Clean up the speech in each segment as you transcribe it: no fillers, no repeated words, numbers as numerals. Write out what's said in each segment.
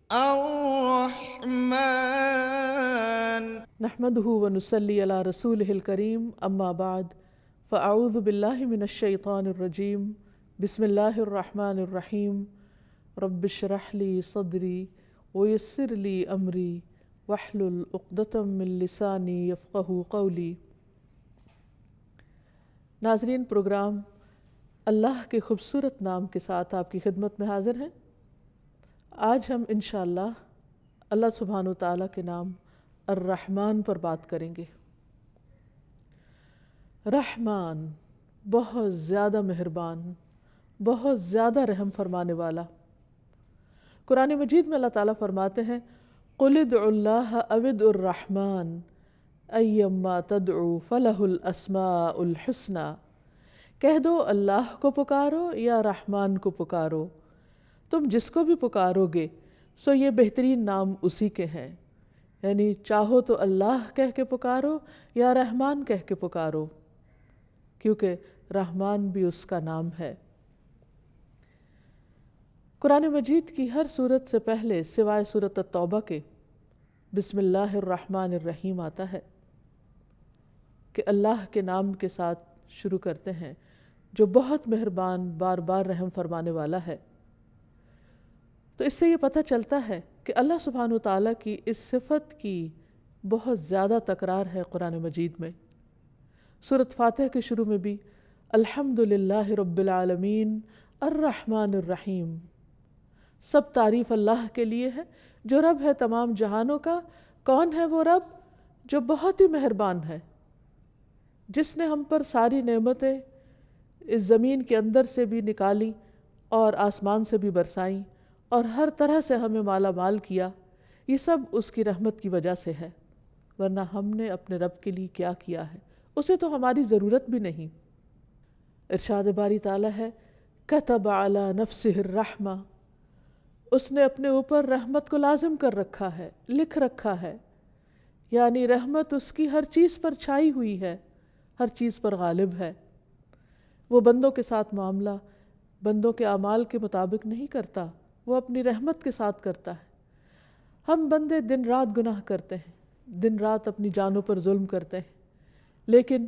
الرحمن. نحمده ونصلي على رسوله الكريم اما بعد فاعوذ بالله من الشيطان الرجيم بسم الله الرحمن الرحيم رب اشرح لي صدري ويسر لي امري واحلل عقدة من لساني يفقهوا قولي۔ ناظرین، پروگرام اللہ کے خوبصورت نام کے ساتھ آپ کی خدمت میں حاضر ہیں۔ آج ہم انشاءاللہ اللہ سبحانہ وتعالیٰ کے نام الرحمن پر بات کریں گے۔ رحمان، بہت زیادہ مہربان، بہت زیادہ رحم فرمانے والا۔ قرآن مجید میں اللہ تعالیٰ فرماتے ہیں قُلِ ادْعُوا اللَّهَ أَوِ ادْعُوا الرَّحْمَنَ أَيَّمَّا تَدْعُوا فَلَهُ الْأَسْمَاءُ الْحُسْنَى، کہہ دو اللہ کو پکارو یا رحمان کو پکارو، تم جس کو بھی پکارو گے سو یہ بہترین نام اسی کے ہیں، یعنی چاہو تو اللہ کہہ کے پکارو یا رحمان کہہ کے پکارو، کیونکہ رحمان بھی اس کا نام ہے۔ قرآن مجید کی ہر سورت سے پہلے سوائے سورت التوبہ کے بسم اللہ الرحمن الرحیم آتا ہے کہ اللہ کے نام کے ساتھ شروع کرتے ہیں جو بہت مہربان، بار بار رحم فرمانے والا ہے۔ تو اس سے یہ پتہ چلتا ہے کہ اللہ سبحانہ وتعالیٰ کی اس صفت کی بہت زیادہ تکرار ہے قرآن مجید میں۔ سورۃ فاتح کے شروع میں بھی الحمدللہ رب العالمین الرحمن الرحیم، سب تعریف اللہ کے لیے ہے جو رب ہے تمام جہانوں کا۔ کون ہے وہ رب؟ جو بہت ہی مہربان ہے، جس نے ہم پر ساری نعمتیں اس زمین کے اندر سے بھی نکالی اور آسمان سے بھی برسائیں اور ہر طرح سے ہمیں مالا مال کیا۔ یہ سب اس کی رحمت کی وجہ سے ہے، ورنہ ہم نے اپنے رب کے لیے کیا کیا ہے؟ اسے تو ہماری ضرورت بھی نہیں۔ ارشاد باری تعالیٰ ہے کتب علی نفسہ الرحمہ، اس نے اپنے اوپر رحمت کو لازم کر رکھا ہے، لکھ رکھا ہے، یعنی رحمت اس کی ہر چیز پر چھائی ہوئی ہے، ہر چیز پر غالب ہے۔ وہ بندوں کے ساتھ معاملہ بندوں کے اعمال کے مطابق نہیں کرتا، وہ اپنی رحمت کے ساتھ کرتا ہے۔ ہم بندے دن رات گناہ کرتے ہیں، دن رات اپنی جانوں پر ظلم کرتے ہیں، لیکن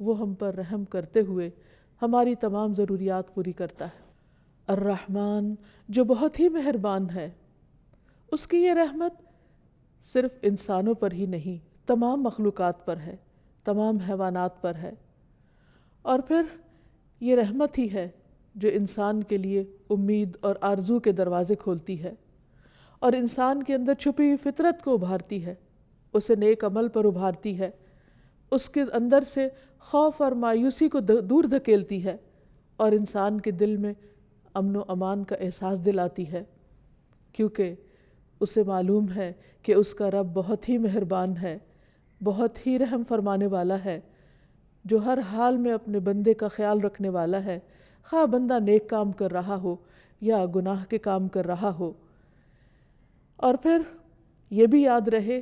وہ ہم پر رحم کرتے ہوئے ہماری تمام ضروریات پوری کرتا ہے۔ الرحمن، جو بہت ہی مہربان ہے، اس کی یہ رحمت صرف انسانوں پر ہی نہیں، تمام مخلوقات پر ہے، تمام حیوانات پر ہے۔ اور پھر یہ رحمت ہی ہے جو انسان کے لیے امید اور آرزو کے دروازے کھولتی ہے اور انسان کے اندر چھپی ہوئی فطرت کو ابھارتی ہے، اسے نیک عمل پر ابھارتی ہے، اس کے اندر سے خوف اور مایوسی کو دور دھکیلتی ہے اور انسان کے دل میں امن و امان کا احساس دلاتی ہے، کیونکہ اسے معلوم ہے کہ اس کا رب بہت ہی مہربان ہے، بہت ہی رحم فرمانے والا ہے، جو ہر حال میں اپنے بندے کا خیال رکھنے والا ہے، خواہ بندہ نیک کام کر رہا ہو یا گناہ کے کام کر رہا ہو۔ اور پھر یہ بھی یاد رہے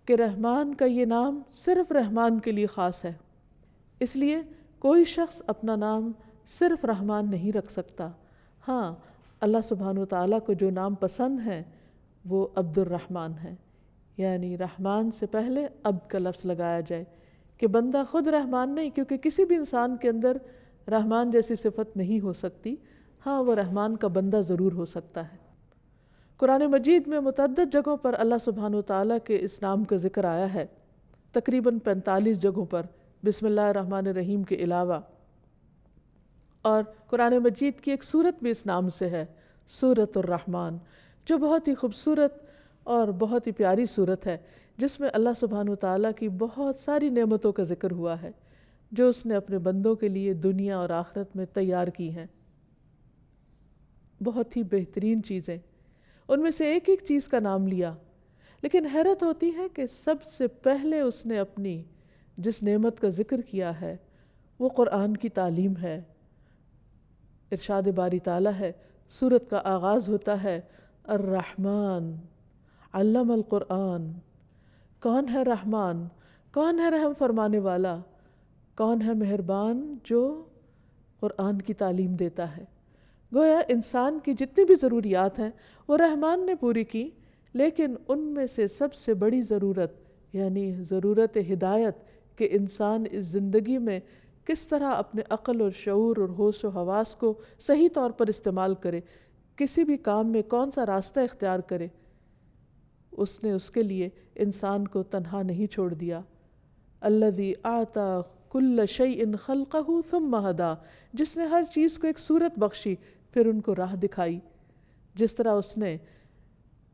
کہ رحمان کا یہ نام صرف رحمان کے لیے خاص ہے، اس لیے کوئی شخص اپنا نام صرف رحمان نہیں رکھ سکتا۔ ہاں، اللہ سبحانہ وتعالیٰ کو جو نام پسند ہے وہ عبد الرحمن ہے، یعنی رحمان سے پہلے عبد کا لفظ لگایا جائے کہ بندہ خود رحمان نہیں، کیونکہ کسی بھی انسان کے اندر رحمان جیسی صفت نہیں ہو سکتی، ہاں وہ رحمان کا بندہ ضرور ہو سکتا ہے۔ قرآن مجید میں متعدد جگہوں پر اللہ سبحانہ وتعالیٰ کے اس نام کا ذکر آیا ہے، تقریباً 45 جگہوں پر بسم اللہ الرحمن الرحیم کے علاوہ۔ اور قرآن مجید کی ایک سورت بھی اس نام سے ہے، سورۃ الرحمن، جو بہت ہی خوبصورت اور بہت ہی پیاری سورت ہے، جس میں اللہ سبحانہ وتعالیٰ کی بہت ساری نعمتوں کا ذکر ہوا ہے جو اس نے اپنے بندوں کے لیے دنیا اور آخرت میں تیار کی ہیں۔ بہت ہی بہترین چیزیں، ان میں سے ایک ایک چیز کا نام لیا، لیکن حیرت ہوتی ہے کہ سب سے پہلے اس نے اپنی جس نعمت کا ذکر کیا ہے وہ قرآن کی تعلیم ہے۔ ارشاد باری تعالیٰ ہے، سورت کا آغاز ہوتا ہے الرحمن علم القرآن۔ کون ہے رحمان؟ کون ہے رحم فرمانے والا؟ کون ہے مہربان جو قرآن کی تعلیم دیتا ہے؟ گویا انسان کی جتنی بھی ضروریات ہیں وہ رحمان نے پوری کی، لیکن ان میں سے سب سے بڑی ضرورت یعنی ضرورت ہدایت کہ انسان اس زندگی میں کس طرح اپنے عقل اور شعور اور ہوش و حواس کو صحیح طور پر استعمال کرے، کسی بھی کام میں کون سا راستہ اختیار کرے، اس نے اس کے لیے انسان کو تنہا نہیں چھوڑ دیا۔ الذی اعطی کل شیء خلقہ ثم ہدی، جس نے ہر چیز کو ایک صورت بخشی پھر ان کو راہ دکھائی۔ جس طرح اس نے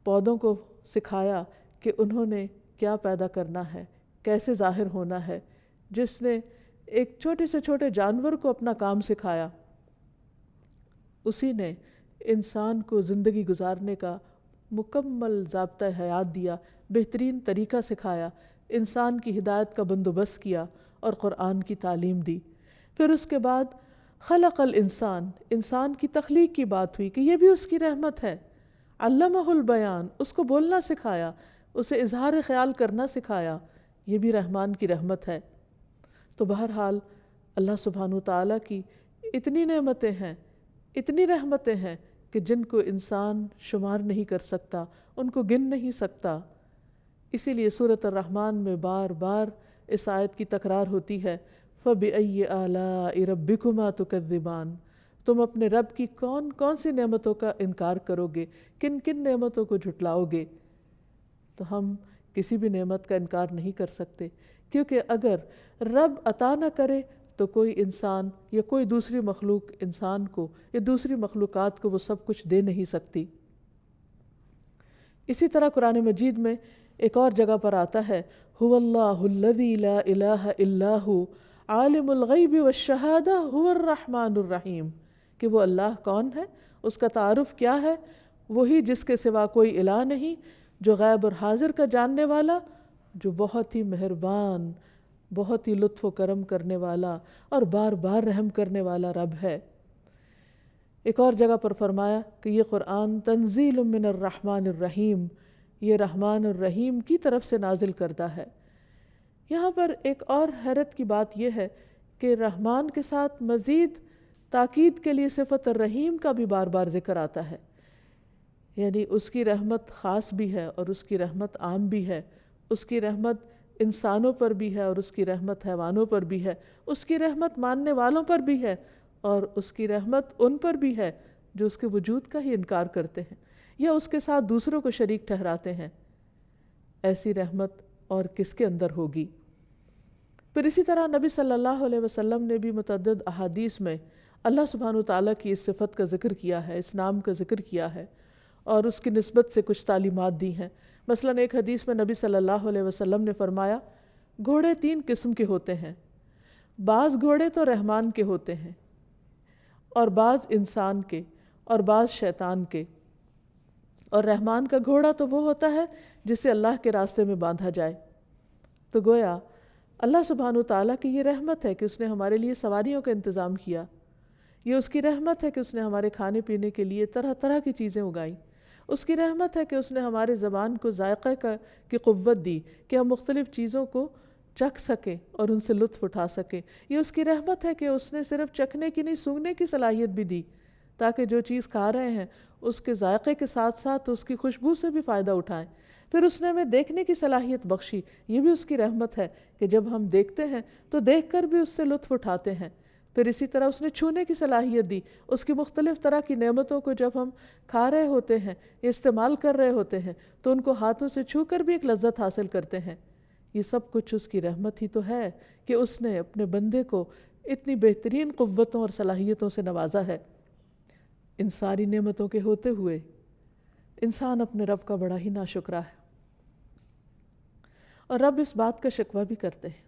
پودوں کو سکھایا کہ انہوں نے کیا پیدا کرنا ہے، کیسے ظاہر ہونا ہے، جس نے ایک چھوٹے سے چھوٹے جانور کو اپنا کام سکھایا، اسی نے انسان کو زندگی گزارنے کا مکمل ضابطہ حیات دیا، بہترین طریقہ سکھایا، انسان کی ہدایت کا بندوبست کیا اور قرآن کی تعلیم دی۔ پھر اس کے بعد خلق الانسان، انسان کی تخلیق کی بات ہوئی کہ یہ بھی اس کی رحمت ہے۔ علمہ البیان، اس کو بولنا سکھایا، اسے اظہار خیال کرنا سکھایا، یہ بھی رحمان کی رحمت ہے۔ تو بہرحال اللہ سبحانہ وتعالیٰ کی اتنی نعمتیں ہیں، اتنی رحمتیں ہیں کہ جن کو انسان شمار نہیں کر سکتا، ان کو گن نہیں سکتا۔ اسی لیے سورۃ الرحمن میں بار بار اس آیت کی تکرار ہوتی ہے، فَبِأَيِّ آلَاءِ رَبِّكُمَا تُكَذِّبَانِ، تم اپنے رب کی کون کون سی نعمتوں کا انکار کرو گے، کن کن نعمتوں کو جھٹلاؤ گے۔ تو ہم کسی بھی نعمت کا انکار نہیں کر سکتے، کیونکہ اگر رب عطا نہ کرے تو کوئی انسان یا کوئی دوسری مخلوق انسان کو یا دوسری مخلوقات کو وہ سب کچھ دے نہیں سکتی۔ اسی طرح قرآن مجید میں ایک اور جگہ پر آتا ہے، هو اللہ الذی لا الہ الا هو عالم الغیب والشہادہ هو الرحمن الرحیم، کہ وہ اللہ کون ہے، اس کا تعارف کیا ہے، وہی جس کے سوا کوئی الہ نہیں، جو غیب اور حاضر کا جاننے والا، جو بہت ہی مہربان، بہت ہی لطف و کرم کرنے والا اور بار بار رحم کرنے والا رب ہے۔ ایک اور جگہ پر فرمایا کہ یہ قرآن تنزیل من الرحمن الرحیم، یہ رحمان الرحیم کی طرف سے نازل کردہ ہے۔ یہاں پر ایک اور حیرت کی بات یہ ہے کہ رحمان کے ساتھ مزید تاکید کے لیے صفت الرحیم کا بھی بار بار ذکر آتا ہے، یعنی اس کی رحمت خاص بھی ہے اور اس کی رحمت عام بھی ہے، اس کی رحمت انسانوں پر بھی ہے اور اس کی رحمت حیوانوں پر بھی ہے، اس کی رحمت ماننے والوں پر بھی ہے اور اس کی رحمت ان پر بھی ہے جو اس کے وجود کا ہی انکار کرتے ہیں یا اس کے ساتھ دوسروں کو شریک ٹھہراتے ہیں۔ ایسی رحمت اور کس کے اندر ہوگی؟ پھر اسی طرح نبی صلی اللہ علیہ وسلم نے بھی متعدد احادیث میں اللہ سبحانہ وتعالیٰ کی اس صفت کا ذکر کیا ہے، اس نام کا ذکر کیا ہے اور اس کی نسبت سے کچھ تعلیمات دی ہیں۔ مثلاً ایک حدیث میں نبی صلی اللہ علیہ وسلم نے فرمایا، گھوڑے 3 قسم کے ہوتے ہیں، بعض گھوڑے تو رحمان کے ہوتے ہیں اور بعض انسان کے اور بعض شیطان کے، اور رحمان کا گھوڑا تو وہ ہوتا ہے جسے اللہ کے راستے میں باندھا جائے۔ تو گویا اللہ سبحانہ وتعالیٰ کی یہ رحمت ہے کہ اس نے ہمارے لیے سواریوں کا انتظام کیا، یہ اس کی رحمت ہے کہ اس نے ہمارے کھانے پینے کے لیے طرح طرح کی چیزیں اگائیں، اس کی رحمت ہے کہ اس نے ہمارے زبان کو ذائقہ کی قوت دی کہ ہم مختلف چیزوں کو چکھ سکیں اور ان سے لطف اٹھا سکیں۔ یہ اس کی رحمت ہے کہ اس نے صرف چکھنے کی نہیں، سونگھنے کی صلاحیت بھی دی تاکہ جو چیز کھا رہے ہیں اس کے ذائقے کے ساتھ ساتھ اس کی خوشبو سے بھی فائدہ اٹھائیں۔ پھر اس نے ہمیں دیکھنے کی صلاحیت بخشی، یہ بھی اس کی رحمت ہے کہ جب ہم دیکھتے ہیں تو دیکھ کر بھی اس سے لطف اٹھاتے ہیں۔ پھر اسی طرح اس نے چھونے کی صلاحیت دی، اس کی مختلف طرح کی نعمتوں کو جب ہم کھا رہے ہوتے ہیں یا استعمال کر رہے ہوتے ہیں تو ان کو ہاتھوں سے چھو کر بھی ایک لذت حاصل کرتے ہیں۔ یہ سب کچھ اس کی رحمت ہی تو ہے کہ اس نے اپنے بندے کو اتنی بہترین قوتوں اور صلاحیتوں سے نوازا ہے۔ ان ساری نعمتوں کے ہوتے ہوئے انسان اپنے رب کا بڑا ہی ناشکرا ہے، اور رب اس بات کا شکوہ بھی کرتے ہیں۔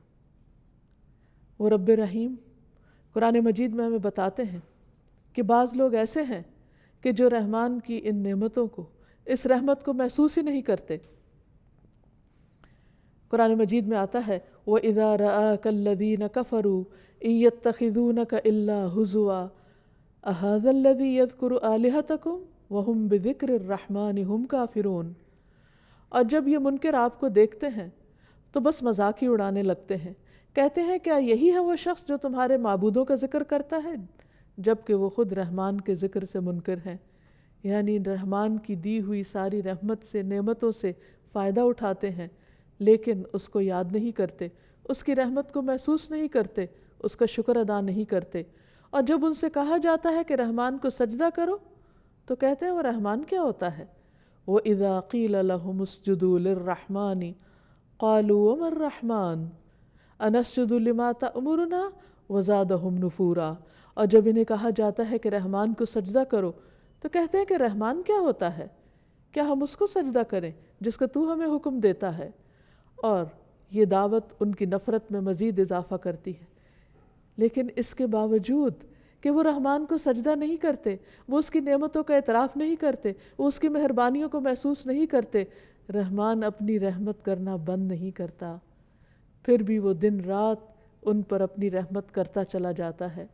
وہ رب رحیم قرآن مجید میں ہمیں بتاتے ہیں کہ بعض لوگ ایسے ہیں کہ جو رحمان کی ان نعمتوں کو، اس رحمت کو محسوس ہی نہیں کرتے۔ قرآن مجید میں آتا ہے وَإِذَا رَآكَ الَّذِينَ كَفَرُوا إِن يَتَّخِذُونَكَ إِلَّا هُزُوًا أَهَذَا الَّذِي يَذْكُرُ آلِهَتَكُمْ وَهُمْ بِذِكْرِ الرَّحْمَنِ هُمْ كَافِرُونَ۔ اور جب یہ منکر آپ کو دیکھتے ہیں تو بس مذاق ہی اڑانے لگتے ہیں، کہتے ہیں کیا یہی ہے وہ شخص جو تمہارے معبودوں کا ذکر کرتا ہے جبکہ وہ خود رحمان کے ذکر سے منکر ہیں، یعنی رحمان کی دی ہوئی ساری رحمت سے، نعمتوں سے فائدہ اٹھاتے ہیں، لیکن اس کو یاد نہیں کرتے، اس کی رحمت کو محسوس نہیں کرتے، اس کا شکر ادا نہیں کرتے۔ اور جب ان سے کہا جاتا ہے کہ رحمان کو سجدہ کرو تو کہتے ہیں وہ رحمان کیا ہوتا ہے؟ وَإِذَا قِيلَ لَهُمُ اسْجُدُوا لِلرَّحْمَنِ قَالُوا وَمَا الرَّحْمَنُ أَنَسْجُدُ لِمَا تَأْمُرُنَا وَزَادَهُمْ نُفُورًا۔ اور جب انہیں کہا جاتا ہے کہ رحمان کو سجدہ کرو تو کہتے ہیں کہ رحمان کیا ہوتا ہے؟ کیا ہم اس کو سجدہ کریں جس کا تو ہمیں حکم دیتا ہے؟ اور یہ دعوت ان کی نفرت میں مزید اضافہ کرتی ہے۔ لیکن اس کے باوجود کہ وہ رحمان کو سجدہ نہیں کرتے، وہ اس کی نعمتوں کا اعتراف نہیں کرتے، وہ اس کی مہربانیوں کو محسوس نہیں کرتے، رحمان اپنی رحمت کرنا بند نہیں کرتا، پھر بھی وہ دن رات ان پر اپنی رحمت کرتا چلا جاتا ہے۔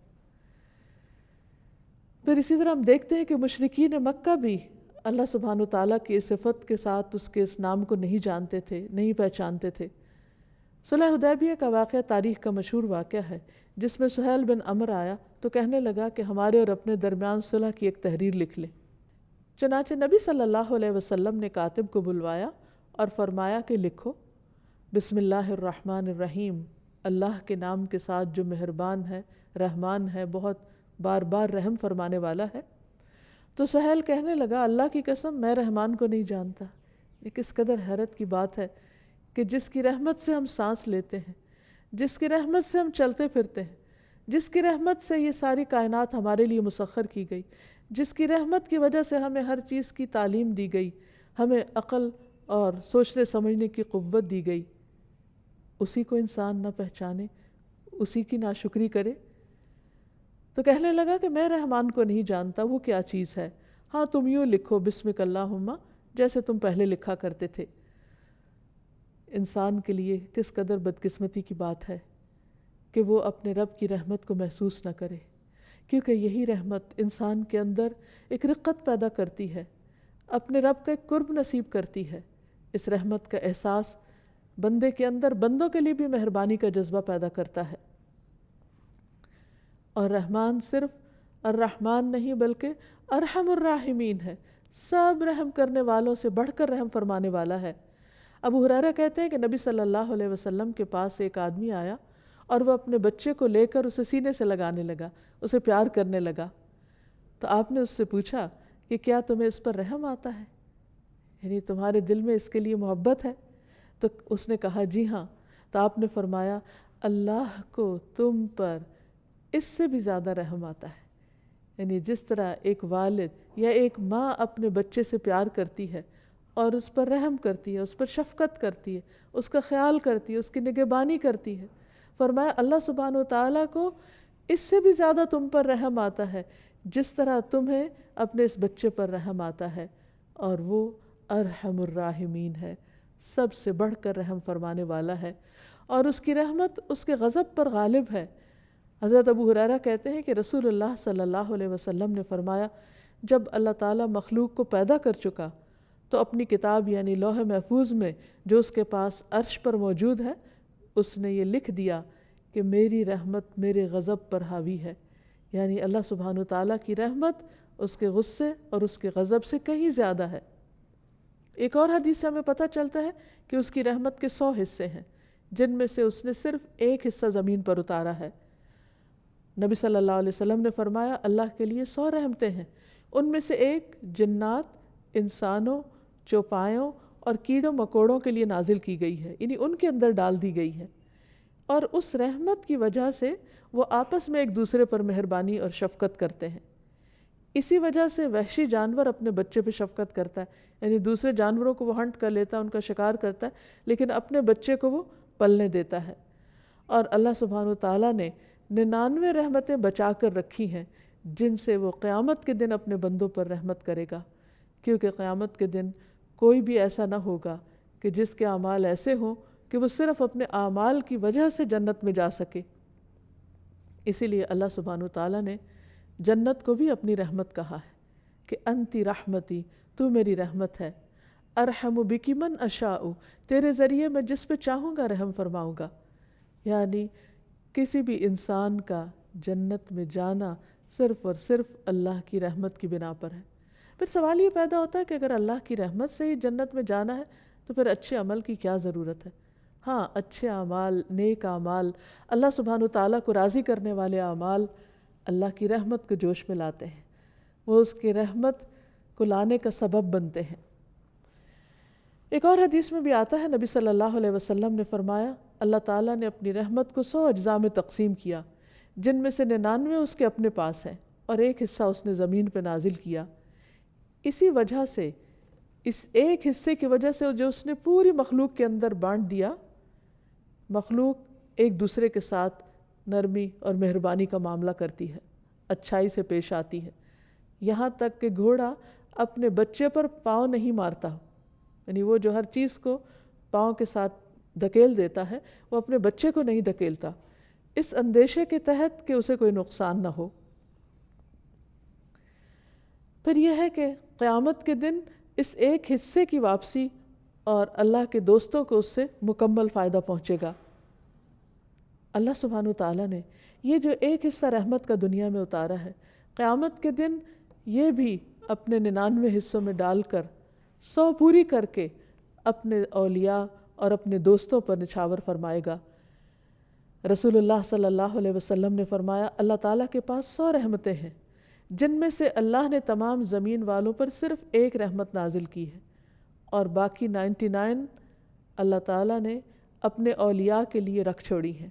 پھر اسی طرح ہم دیکھتے ہیں کہ مشرکین مکہ بھی اللہ سبحانہ وتعالیٰ کی اس صفت کے ساتھ اس کے اس نام کو نہیں جانتے تھے، نہیں پہچانتے تھے۔ صلح حدیبیہ کا واقعہ تاریخ کا مشہور واقعہ ہے، جس میں سہیل بن عمرو آیا تو کہنے لگا کہ ہمارے اور اپنے درمیان صلح کی ایک تحریر لکھ لیں۔ چنانچہ نبی صلی اللہ علیہ وسلم نے کاتب کو بلوایا اور فرمایا کہ لکھو بسم اللہ الرحمن الرحیم، اللہ کے نام کے ساتھ جو مہربان ہے، رحمان ہے، بہت بار بار رحم فرمانے والا ہے۔ تو سہیل کہنے لگا اللہ کی قسم میں رحمان کو نہیں جانتا۔ یہ کس قدر حیرت کی بات ہے کہ جس کی رحمت سے ہم سانس لیتے ہیں، جس کی رحمت سے ہم چلتے پھرتے ہیں، جس کی رحمت سے یہ ساری کائنات ہمارے لیے مسخر کی گئی، جس کی رحمت کی وجہ سے ہمیں ہر چیز کی تعلیم دی گئی، ہمیں عقل اور سوچنے سمجھنے کی قوت دی گئی، اسی کو انسان نہ پہچانے، اسی کی ناشکری کرے۔ تو کہنے لگا کہ میں رحمان کو نہیں جانتا، وہ کیا چیز ہے؟ ہاں تم یوں لکھو بسمک اللہم، جیسے تم پہلے لکھا کرتے تھے۔ انسان کے لیے کس قدر بدقسمتی کی بات ہے کہ وہ اپنے رب کی رحمت کو محسوس نہ کرے، کیونکہ یہی رحمت انسان کے اندر ایک رقت پیدا کرتی ہے، اپنے رب کا ایک قرب نصیب کرتی ہے۔ اس رحمت کا احساس بندے کے اندر بندوں کے لیے بھی مہربانی کا جذبہ پیدا کرتا ہے۔ اور رحمان صرف الرحمن نہیں بلکہ ارحم الراحمین ہے، سب رحم کرنے والوں سے بڑھ کر رحم فرمانے والا ہے۔ ابو ہریرہ کہتے ہیں کہ نبی صلی اللہ علیہ وسلم کے پاس ایک آدمی آیا اور وہ اپنے بچے کو لے کر اسے سینے سے لگانے لگا، اسے پیار کرنے لگا۔ تو آپ نے اس سے پوچھا کہ کیا تمہیں اس پر رحم آتا ہے، یعنی تمہارے دل میں اس کے لیے محبت ہے؟ تو اس نے کہا جی ہاں۔ تو آپ نے فرمایا اللہ کو تم پر اس سے بھی زیادہ رحم آتا ہے، یعنی جس طرح ایک والد یا ایک ماں اپنے بچے سے پیار کرتی ہے اور اس پر رحم کرتی ہے، اس پر شفقت کرتی ہے، اس کا خیال کرتی ہے، اس کی نگہبانی کرتی ہے، فرمایا اللہ سبحانہ وتعالیٰ کو اس سے بھی زیادہ تم پر رحم آتا ہے جس طرح تمہیں اپنے اس بچے پر رحم آتا ہے، اور وہ ارحم الراحمین ہے، سب سے بڑھ کر رحم فرمانے والا ہے، اور اس کی رحمت اس کے غضب پر غالب ہے۔ حضرت ابو ہریرہ کہتے ہیں کہ رسول اللہ صلی اللہ علیہ وسلم نے فرمایا جب اللہ تعالیٰ مخلوق کو پیدا کر چکا تو اپنی کتاب یعنی لوح محفوظ میں جو اس کے پاس عرش پر موجود ہے، اس نے یہ لکھ دیا کہ میری رحمت میرے غضب پر حاوی ہے، یعنی اللہ سبحانہ وتعالیٰ کی رحمت اس کے غصے اور اس کے غضب سے کہیں زیادہ ہے۔ ایک اور حدیث سے ہمیں پتہ چلتا ہے کہ اس کی رحمت کے 100 حصے ہیں، جن میں سے اس نے صرف ایک حصہ زمین پر اتارا ہے۔ نبی صلی اللہ علیہ وسلم نے فرمایا اللہ کے لیے 100 رحمتیں ہیں، ان میں سے ایک جنات، انسانوں، چوپایوں اور کیڑوں مکوڑوں کے لیے نازل کی گئی ہے، یعنی ان کے اندر ڈال دی گئی ہے، اور اس رحمت کی وجہ سے وہ آپس میں ایک دوسرے پر مہربانی اور شفقت کرتے ہیں۔ اسی وجہ سے وحشی جانور اپنے بچے پہ شفقت کرتا ہے، یعنی دوسرے جانوروں کو وہ ہنٹ کر لیتا ہے، ان کا شکار کرتا ہے، لیکن اپنے بچے کو وہ پلنے دیتا ہے۔ اور اللہ سبحانہ وتعالیٰ نے 99 رحمتیں بچا کر رکھی ہیں جن سے وہ قیامت کے دن اپنے بندوں پر رحمت کرے گا، کیونکہ قیامت کے دن کوئی بھی ایسا نہ ہوگا کہ جس کے اعمال ایسے ہوں کہ وہ صرف اپنے اعمال کی وجہ سے جنت میں جا سکے۔ اسی لیے اللہ سبحانہ وتعالیٰ نے جنت کو بھی اپنی رحمت کہا ہے کہ انتی رحمتی، تو میری رحمت ہے، ارحم بکی من اشاء، تیرے ذریعے میں جس پہ چاہوں گا رحم فرماؤں گا۔ یعنی کسی بھی انسان کا جنت میں جانا صرف اور صرف اللہ کی رحمت کی بنا پر ہے۔ پھر سوال یہ پیدا ہوتا ہے کہ اگر اللہ کی رحمت سے ہی جنت میں جانا ہے تو پھر اچھے عمل کی کیا ضرورت ہے؟ ہاں، اچھے اعمال، نیک اعمال، اللہ سبحانہ تعالیٰ کو راضی کرنے والے اعمال اللہ کی رحمت کو جوش میں لاتے ہیں، وہ اس کی رحمت کو لانے کا سبب بنتے ہیں۔ ایک اور حدیث میں بھی آتا ہے، نبی صلی اللہ علیہ وسلم نے فرمایا اللہ تعالیٰ نے اپنی رحمت کو 100 اجزاء میں تقسیم کیا، جن میں سے 99 اس کے اپنے پاس ہیں اور ایک حصہ اس نے زمین پہ نازل کیا۔ اسی وجہ سے، اس ایک حصے کی وجہ سے جو اس نے پوری مخلوق کے اندر بانٹ دیا، مخلوق ایک دوسرے کے ساتھ نرمی اور مہربانی کا معاملہ کرتی ہے، اچھائی سے پیش آتی ہے، یہاں تک کہ گھوڑا اپنے بچے پر پاؤں نہیں مارتا، یعنی وہ جو ہر چیز کو پاؤں کے ساتھ دھکیل دیتا ہے وہ اپنے بچے کو نہیں دھکیلتا، اس اندیشے کے تحت کہ اسے کوئی نقصان نہ ہو۔ پھر یہ ہے کہ قیامت کے دن اس ایک حصے کی واپسی اور اللہ کے دوستوں کو اس سے مکمل فائدہ پہنچے گا۔ اللہ سبحانہ تعالیٰ نے یہ جو ایک حصہ رحمت کا دنیا میں اتارا ہے، قیامت کے دن یہ بھی اپنے 99 حصوں میں ڈال کر 100 پوری کر کے اپنے اولیاء اور اپنے دوستوں پر نچھاور فرمائے گا۔ رسول اللہ صلی اللہ علیہ وسلم نے فرمایا اللہ تعالیٰ کے پاس 100 رحمتیں ہیں، جن میں سے اللہ نے تمام زمین والوں پر صرف ایک رحمت نازل کی ہے اور باقی 99 اللہ تعالیٰ نے اپنے اولیاء کے لیے رکھ چھوڑی ہیں۔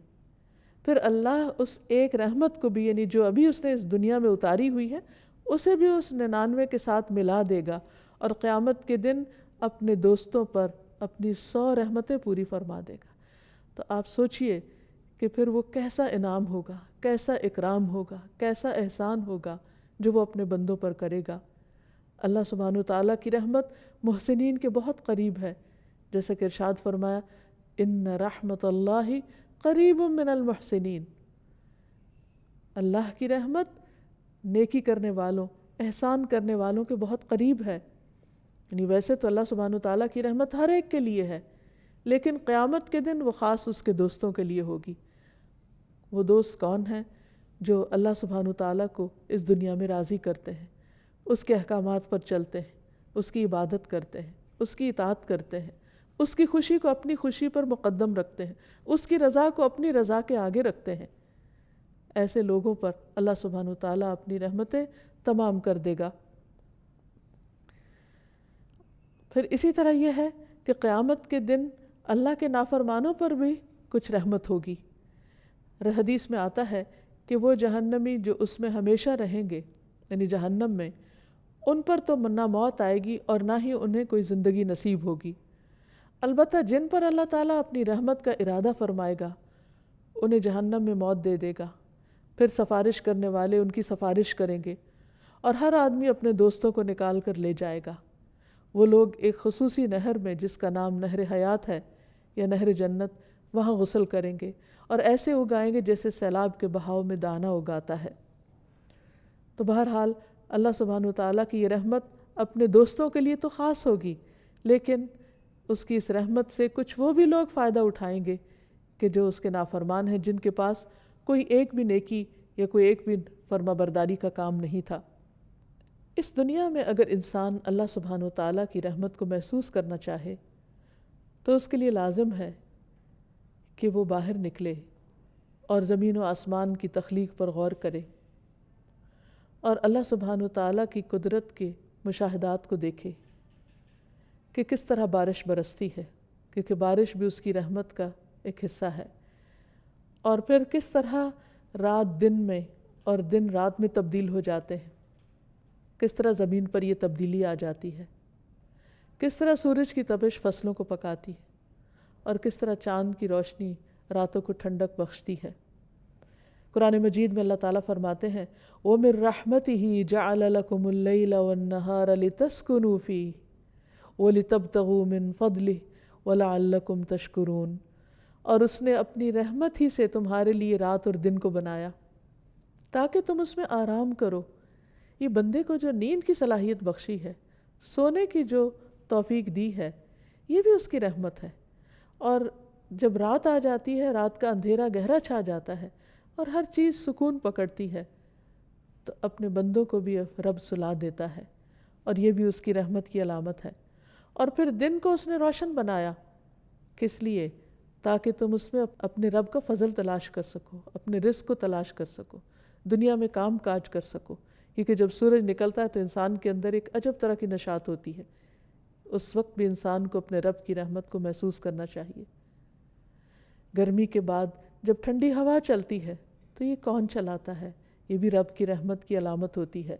پھر اللہ اس ایک رحمت کو بھی، یعنی جو ابھی اس نے اس دنیا میں اتاری ہوئی ہے، اسے بھی اس 99 کے ساتھ ملا دے گا اور قیامت کے دن اپنے دوستوں پر اپنی 100 رحمتیں پوری فرما دے گا۔ تو آپ سوچئے کہ پھر وہ کیسا انعام ہوگا، کیسا اکرام ہوگا، کیسا احسان ہوگا جو وہ اپنے بندوں پر کرے گا۔ اللہ سبحانہ تعالیٰ کی رحمت محسنین کے بہت قریب ہے، جیسا کہ ارشاد فرمایا ان رحمت اللہ قریب من المحسنین، اللہ کی رحمت نیکی کرنے والوں، احسان کرنے والوں کے بہت قریب ہے۔ یعنی ویسے تو اللہ سبحانہ تعالیٰ کی رحمت ہر ایک کے لیے ہے، لیکن قیامت کے دن وہ خاص اس کے دوستوں کے لیے ہوگی۔ وہ دوست کون ہیں؟ جو اللہ سبحانہ تعالیٰ کو اس دنیا میں راضی کرتے ہیں، اس کے احکامات پر چلتے ہیں، اس کی عبادت کرتے ہیں، اس کی اطاعت کرتے ہیں، اس کی خوشی کو اپنی خوشی پر مقدم رکھتے ہیں، اس کی رضا کو اپنی رضا کے آگے رکھتے ہیں۔ ایسے لوگوں پر اللہ سبحانہ تعالیٰ اپنی رحمتیں تمام کر دے گا۔ پھر اسی طرح یہ ہے کہ قیامت کے دن اللہ کے نافرمانوں پر بھی کچھ رحمت ہوگی۔ حدیث میں آتا ہے کہ وہ جہنمی جو اس میں ہمیشہ رہیں گے، یعنی جہنم میں، ان پر تو نہ موت آئے گی اور نہ ہی انہیں کوئی زندگی نصیب ہوگی۔ البتہ جن پر اللہ تعالیٰ اپنی رحمت کا ارادہ فرمائے گا انہیں جہنم میں موت دے دے گا، پھر سفارش کرنے والے ان کی سفارش کریں گے اور ہر آدمی اپنے دوستوں کو نکال کر لے جائے گا۔ وہ لوگ ایک خصوصی نہر میں جس کا نام نہر حیات ہے یا نہر جنت، وہاں غسل کریں گے اور ایسے اگائیں گے جیسے سیلاب کے بہاؤ میں دانہ اگاتا ہے۔ تو بہرحال اللہ سبحانہ تعالیٰ کی یہ رحمت اپنے دوستوں کے لیے تو خاص ہوگی، لیکن اس کی اس رحمت سے کچھ وہ بھی لوگ فائدہ اٹھائیں گے کہ جو اس کے نافرمان ہیں، جن کے پاس کوئی ایک بھی نیکی یا کوئی ایک بھی فرما برداری کا کام نہیں تھا۔ اس دنیا میں اگر انسان اللہ سبحانہ تعالیٰ کی رحمت کو محسوس کرنا چاہے تو اس کے لیے لازم ہے کہ وہ باہر نکلے اور زمین و آسمان کی تخلیق پر غور کرے اور اللہ سبحانہ تعالیٰ کی قدرت کے مشاہدات کو دیکھے کہ کس طرح بارش برستی ہے، کیونکہ بارش بھی اس کی رحمت کا ایک حصہ ہے، اور پھر کس طرح رات دن میں اور دن رات میں تبدیل ہو جاتے ہیں، کس طرح زمین پر یہ تبدیلی آ جاتی ہے، کس طرح سورج کی تپش فصلوں کو پکاتی ہے اور کس طرح چاند کی روشنی راتوں کو ٹھنڈک بخشتی ہے۔ قرآن مجید میں اللہ تعالیٰ فرماتے ہیں وَمِن رَحْمَتِهِ جَعَلَ لَكُمُ اللَّيْلَ وَالنَّهَارَ لِتَسْكُنُوا فِيهِ وَلِتَبْتَغُوا مِن فَضْلِهِ وَلَعَلَّكُمْ تَشْكُرُونَ، اور اس نے اپنی رحمت ہی سے تمہارے لیے رات اور دن کو بنایا تاکہ تم اس میں آرام کرو۔ یہ بندے کو جو نیند کی صلاحیت بخشی ہے، سونے کی جو توفیق دی ہے، یہ بھی اس کی رحمت ہے۔ اور جب رات آ جاتی ہے، رات کا اندھیرا گہرا چھا جاتا ہے اور ہر چیز سکون پکڑتی ہے، تو اپنے بندوں کو بھی رب سلا دیتا ہے اور یہ بھی اس کی رحمت کی علامت ہے۔ اور پھر دن کو اس نے روشن بنایا، کس لیے؟ تاکہ تم اس میں اپنے رب کا فضل تلاش کر سکو، اپنے رزق کو تلاش کر سکو، دنیا میں کام کاج کر سکو، کیونکہ جب سورج نکلتا ہے تو انسان کے اندر ایک عجب طرح کی نشاط ہوتی ہے، اس وقت بھی انسان کو اپنے رب کی رحمت کو محسوس کرنا چاہیے۔ گرمی کے بعد جب ٹھنڈی ہوا چلتی ہے تو یہ کون چلاتا ہے؟ یہ بھی رب کی رحمت کی علامت ہوتی ہے۔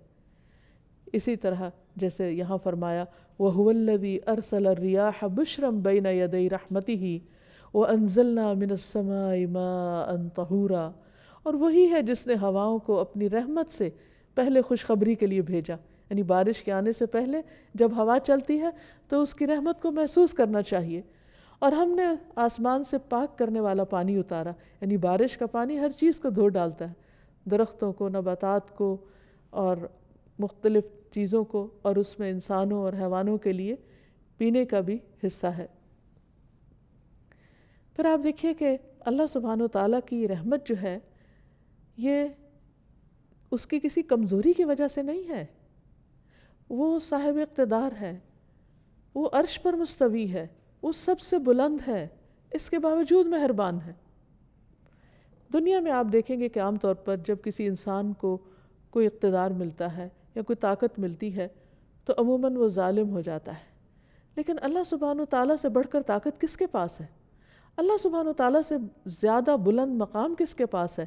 اسی طرح جیسے یہاں فرمایا وَهُوَ الَّذِي أَرْسَلَ الرِّيَاحَ بُشْرًا بَيْنَ يَدَيْ رَحْمَتِهِ وَأَنزَلْنَا مِنَ السَّمَاءِ مَاءً طَهُورًا، اور وہی ہے جس نے ہواؤں کو اپنی رحمت سے پہلے خوشخبری کے لیے بھیجا، یعنی بارش کے آنے سے پہلے جب ہوا چلتی ہے تو اس کی رحمت کو محسوس کرنا چاہیے۔ اور ہم نے آسمان سے پاک کرنے والا پانی اتارا، یعنی بارش کا پانی ہر چیز کو دھو ڈالتا ہے، درختوں کو، نباتات کو اور مختلف چیزوں کو، اور اس میں انسانوں اور حیوانوں کے لیے پینے کا بھی حصہ ہے۔ پھر آپ دیکھیے کہ اللہ سبحانہ و تعالیٰ کی رحمت جو ہے یہ اس کی کسی کمزوری کی وجہ سے نہیں ہے، وہ صاحب اقتدار ہے، وہ عرش پر مستوی ہے، وہ سب سے بلند ہے، اس کے باوجود مہربان ہے۔ دنیا میں آپ دیکھیں گے کہ عام طور پر جب کسی انسان کو کوئی اقتدار ملتا ہے یا کوئی طاقت ملتی ہے تو عموماً وہ ظالم ہو جاتا ہے، لیکن اللہ سبحانہ و تعالیٰ سے بڑھ کر طاقت کس کے پاس ہے؟ اللہ سبحانہ و تعالیٰ سے زیادہ بلند مقام کس کے پاس ہے؟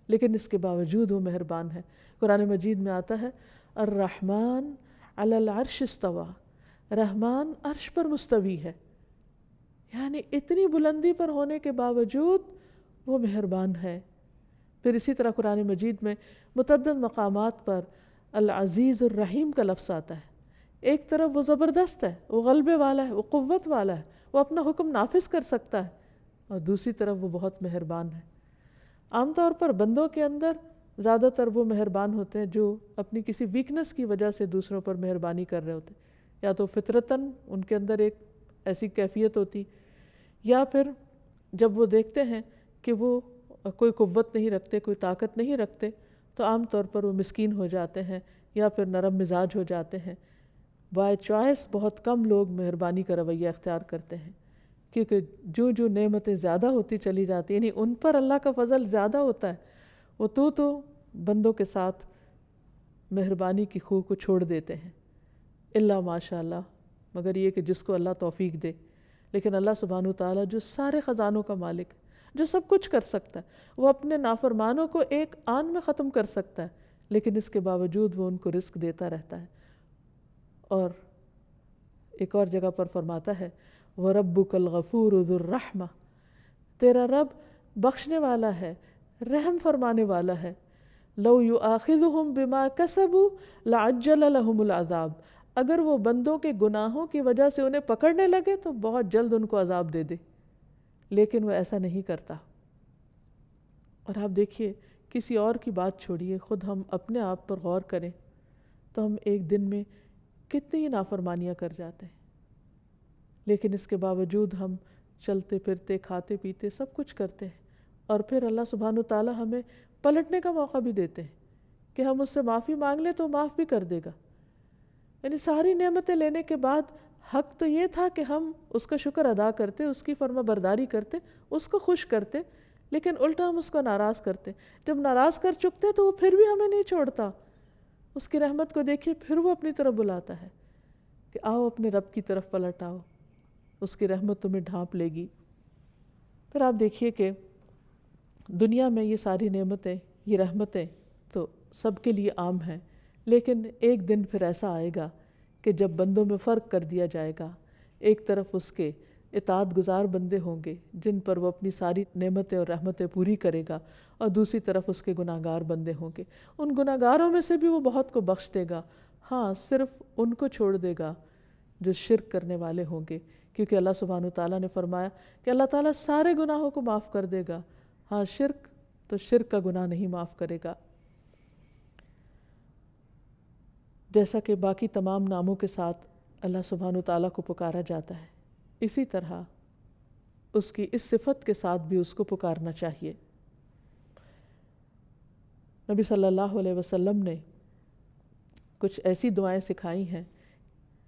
لیکن اس کے باوجود وہ مہربان ہے۔ قرآن مجید میں آتا ہے الرحمن علی العرش استویٰ، رحمان عرش پر مستوی ہے، یعنی اتنی بلندی پر ہونے کے باوجود وہ مہربان ہے۔ پھر اسی طرح قرآن مجید میں متعدد مقامات پر العزیز الرحیم کا لفظ آتا ہے۔ ایک طرف وہ زبردست ہے، وہ غلبے والا ہے، وہ قوت والا ہے، وہ اپنا حکم نافذ کر سکتا ہے، اور دوسری طرف وہ بہت مہربان ہے۔ عام طور پر بندوں کے اندر زیادہ تر وہ مہربان ہوتے ہیں جو اپنی کسی ویکنس کی وجہ سے دوسروں پر مہربانی کر رہے ہوتے ہیں، یا تو فطرتاً ان کے اندر ایک ایسی کیفیت ہوتی، یا پھر جب وہ دیکھتے ہیں کہ وہ کوئی قوت نہیں رکھتے، کوئی طاقت نہیں رکھتے، تو عام طور پر وہ مسکین ہو جاتے ہیں یا پھر نرم مزاج ہو جاتے ہیں۔ بائی چوائس بہت کم لوگ مہربانی کا رویہ اختیار کرتے ہیں، کیونکہ جو جو نعمتیں زیادہ ہوتی چلی جاتی ہیں، یعنی ان پر اللہ کا فضل زیادہ ہوتا ہے، وہ تو بندوں کے ساتھ مہربانی کی خو کو چھوڑ دیتے ہیں، الا ماشاء اللہ، مگر یہ کہ جس کو اللہ توفیق دے۔ لیکن اللہ سبحانہ وتعالیٰ جو سارے خزانوں کا مالک، جو سب کچھ کر سکتا ہے، وہ اپنے نافرمانوں کو ایک آن میں ختم کر سکتا ہے، لیکن اس کے باوجود وہ ان کو رزق دیتا رہتا ہے۔ اور ایک اور جگہ پر فرماتا ہے وَرَبُّكَ الْغَفُورُ ذُو الرَّحْمَةِ، تیرا رب بخشنے والا ہے، رحم فرمانے والا ہے۔ لَوْ يُؤَاخِذُهُمْ بِمَا كَسَبُوا لَعَجَّلَ لَهُمُ الْعَذَابَ، اگر وہ بندوں کے گناہوں کی وجہ سے انہیں پکڑنے لگے تو بہت جلد ان کو عذاب دے دے، لیکن وہ ایسا نہیں کرتا۔ اور آپ دیکھیے کسی اور کی بات چھوڑیے، خود ہم اپنے آپ پر غور کریں تو ہم ایک دن میں کتنی نافرمانیاں کر جاتے ہیں، لیکن اس کے باوجود ہم چلتے پھرتے کھاتے پیتے سب کچھ کرتے ہیں، اور پھر اللہ سبحانہ وتعالیٰ ہمیں پلٹنے کا موقع بھی دیتے ہیں کہ ہم اس سے معافی مانگ لیں تو معاف بھی کر دے گا۔ یعنی ساری نعمتیں لینے کے بعد حق تو یہ تھا کہ ہم اس کا شکر ادا کرتے، اس کی فرما برداری کرتے، اس کو خوش کرتے، لیکن الٹا ہم اس کو ناراض کرتے۔ جب ناراض کر چکتے تو وہ پھر بھی ہمیں نہیں چھوڑتا، اس کی رحمت کو دیکھیے پھر وہ اپنی طرف بلاتا ہے کہ آؤ اپنے رب کی طرف پلٹ آؤ، اس کی رحمت تمہیں ڈھانپ لے گی۔ پھر آپ دیکھیے کہ دنیا میں یہ ساری نعمتیں، یہ رحمتیں تو سب کے لیے عام ہیں، لیکن ایک دن پھر ایسا آئے گا کہ جب بندوں میں فرق کر دیا جائے گا۔ ایک طرف اس کے اطاعت گزار بندے ہوں گے جن پر وہ اپنی ساری نعمتیں اور رحمتیں پوری کرے گا، اور دوسری طرف اس کے گناہگار بندے ہوں گے۔ ان گناہگاروں میں سے بھی وہ بہت کو بخش دے گا، ہاں صرف ان کو چھوڑ دے گا جو شرک کرنے والے ہوں گے، کیونکہ اللہ سبحانہ وتعالیٰ نے فرمایا کہ اللہ تعالیٰ سارے گناہوں کو معاف کر دے گا، ہاں شرک تو شرک کا گناہ نہیں معاف کرے گا۔ جیسا کہ باقی تمام ناموں کے ساتھ اللہ سبحانہ وتعالیٰ کو پکارا جاتا ہے، اسی طرح اس کی اس صفت کے ساتھ بھی اس کو پکارنا چاہیے۔ نبی صلی اللہ علیہ وسلم نے کچھ ایسی دعائیں سکھائی ہیں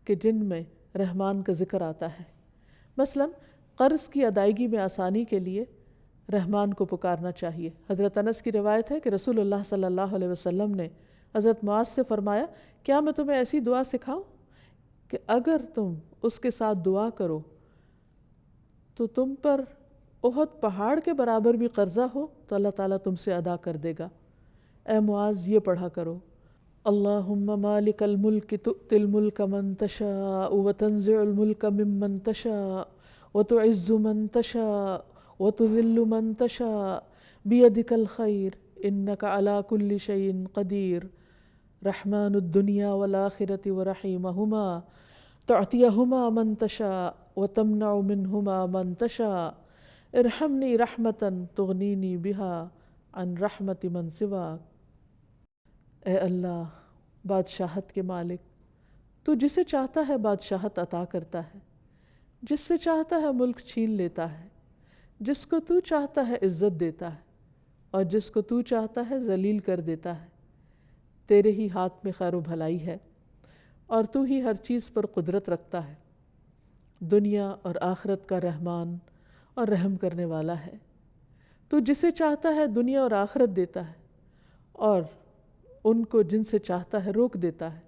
کہ جن میں رحمان کا ذکر آتا ہے۔ مثلا قرض کی ادائیگی میں آسانی کے لیے رحمان کو پکارنا چاہیے۔ حضرت انس کی روایت ہے کہ رسول اللہ صلی اللہ علیہ وسلم نے حضرت معاذ سے فرمایا، کیا میں تمہیں ایسی دعا سکھاؤں کہ اگر تم اس کے ساتھ دعا کرو تو تم پر احد پہاڑ کے برابر بھی قرضہ ہو تو اللہ تعالیٰ تم سے ادا کر دے گا۔ اے معاذ یہ پڑھا کرو، اللہم مالک الملک تؤتی الملک من تشاء وتنزع الملک ممن تشاء وتعز من تشاء وتذل من تشاء بیدک الخیر انک علی کل شیء قدیر رحمن الدنیا والآخرة ورحیمہما تعطیہما من تشاء وتمنع منہما من تشاء ارحمنی رحمتا تغنینی بہا عن رحمت من سواک۔ اے اللہ بادشاہت کے مالک، تو جسے چاہتا ہے بادشاہت عطا کرتا ہے، جس سے چاہتا ہے ملک چھین لیتا ہے، جس کو تو چاہتا ہے عزت دیتا ہے اور جس کو تو چاہتا ہے ذلیل کر دیتا ہے۔ تیرے ہی ہاتھ میں خیر و بھلائی ہے اور تو ہی ہر چیز پر قدرت رکھتا ہے۔ دنیا اور آخرت کا رحمان اور رحم کرنے والا ہے۔ تو جسے چاہتا ہے دنیا اور آخرت دیتا ہے اور ان کو جن سے چاہتا ہے روک دیتا ہے،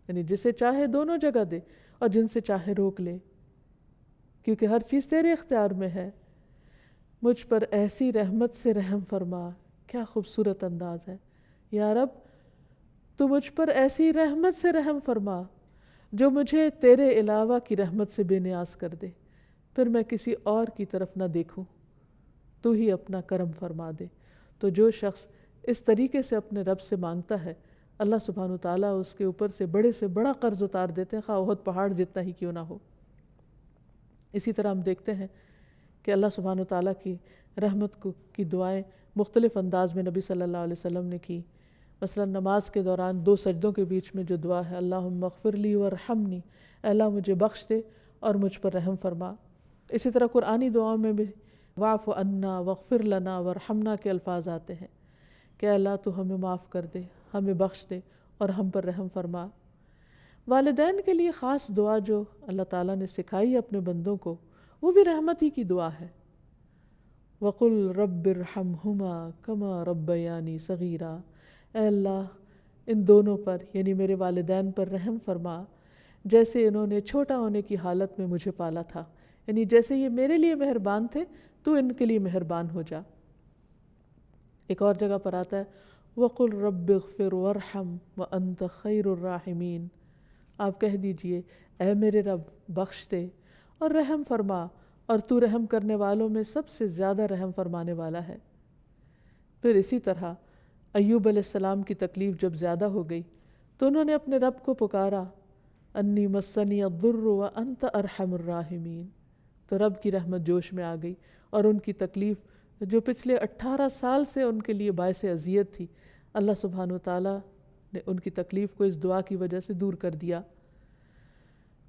یعنی جسے چاہے دونوں جگہ دے اور جن سے چاہے روک لے، کیونکہ ہر چیز تیرے اختیار میں ہے۔ مجھ پر ایسی رحمت سے رحم فرما۔ کیا خوبصورت انداز ہے۔ یا رب تو مجھ پر ایسی رحمت سے رحم فرما جو مجھے تیرے علاوہ کی رحمت سے بے نیاز کر دے، پھر میں کسی اور کی طرف نہ دیکھوں، تو ہی اپنا کرم فرما دے۔ تو جو شخص اس طریقے سے اپنے رب سے مانگتا ہے، اللہ سبحانہ وتعالیٰ اس کے اوپر سے بڑا قرض اتار دیتے ہیں، خواہ احد پہاڑ جتنا ہی کیوں نہ ہو۔ اسی طرح ہم دیکھتے ہیں کہ اللہ سبحانہ وتعالیٰ کی رحمت کی دعائیں مختلف انداز میں نبی صلی اللہ علیہ وسلم نے کی۔ مثلا نماز کے دوران 2 سجدوں کے بیچ میں جو دعا ہے، اللہم اغفر لی ورحمنی، اے اللہ مجھے بخش دے اور مجھ پر رحم فرما۔ اسی طرح قرآنی دعاؤں میں بھی واعف عنا واغفر لنا ورحمنا کے الفاظ آتے ہیں کہ اے اللہ تو ہمیں معاف کر دے، ہمیں بخش دے اور ہم پر رحم فرما۔ والدین کے لیے خاص دعا جو اللہ تعالیٰ نے سکھائی ہے اپنے بندوں کو، وہ بھی رحمت ہی کی دعا ہے۔ وَقُلْ رَبِّ ارْحَمْهُمَا كَمَا رَبَّيَانِي صَغِيرًا، اے اللہ ان دونوں پر یعنی میرے والدین پر رحم فرما جیسے انہوں نے چھوٹا ہونے کی حالت میں مجھے پالا تھا، یعنی جیسے یہ میرے لیے مہربان تھے تو ان کے لیے مہربان ہو جا۔ ایک اور جگہ پر آتا ہے وَقُلْ رَبِّ اغْفِرْ وَارْحَمْ وَأَنْتَ خَيْرُ الرَّاحِمِينَ، آپ کہہ دیجئے اے میرے رب بخش دے اور رحم فرما، اور تو رحم کرنے والوں میں سب سے زیادہ رحم فرمانے والا ہے۔ پھر اسی طرح ایوب علیہ السلام کی تکلیف جب زیادہ ہو گئی تو انہوں نے اپنے رب کو پکارا، انی مسنی الضر وانت ارحم الراحمین، تو رب کی رحمت جوش میں آ گئی اور ان کی تکلیف جو پچھلے 18 سال سے ان کے لیے باعث اذیت تھی، اللہ سبحانہ وتعالیٰ نے ان کی تکلیف کو اس دعا کی وجہ سے دور کر دیا۔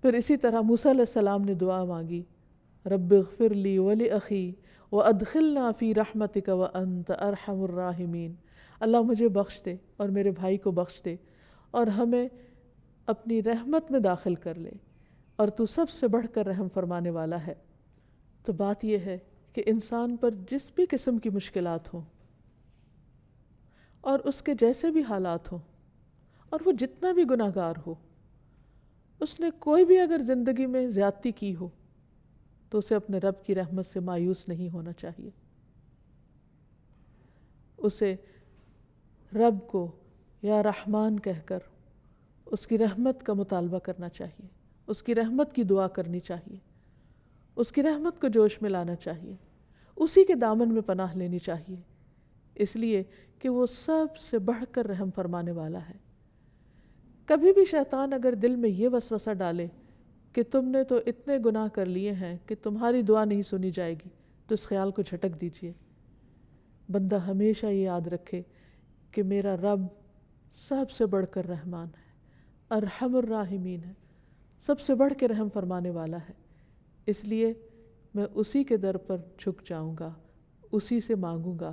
پھر اسی طرح موسیٰ علیہ السلام نے دعا مانگی، رب اغفر لی ولأخی وادخلنا فی رحمتک وانت ارحم الراحمین، اللہ مجھے بخش دے اور میرے بھائی کو بخش دے اور ہمیں اپنی رحمت میں داخل کر لے، اور تو سب سے بڑھ کر رحم فرمانے والا ہے۔ تو بات یہ ہے کہ انسان پر جس بھی قسم کی مشکلات ہوں اور اس کے جیسے بھی حالات ہوں اور وہ جتنا بھی گناہ گار ہو، اس نے کوئی بھی اگر زندگی میں زیادتی کی ہو تو اسے اپنے رب کی رحمت سے مایوس نہیں ہونا چاہیے۔ اسے رب کو یا رحمان کہہ کر اس کی رحمت کا مطالبہ کرنا چاہیے، اس کی رحمت کی دعا کرنی چاہیے، اس کی رحمت کو جوش میں لانا چاہیے، اسی کے دامن میں پناہ لینی چاہیے، اس لیے کہ وہ سب سے بڑھ کر رحم فرمانے والا ہے۔ کبھی بھی شیطان اگر دل میں یہ وسوسہ ڈالے کہ تم نے تو اتنے گناہ کر لیے ہیں کہ تمہاری دعا نہیں سنی جائے گی، تو اس خیال کو جھٹک دیجئے۔ بندہ ہمیشہ یہ یاد رکھے کہ میرا رب سب سے بڑھ کر رحمان ہے، ارحم الراحمین ہے، سب سے بڑھ کے رحم فرمانے والا ہے، اس لیے میں اسی کے در پر جھک جاؤں گا، اسی سے مانگوں گا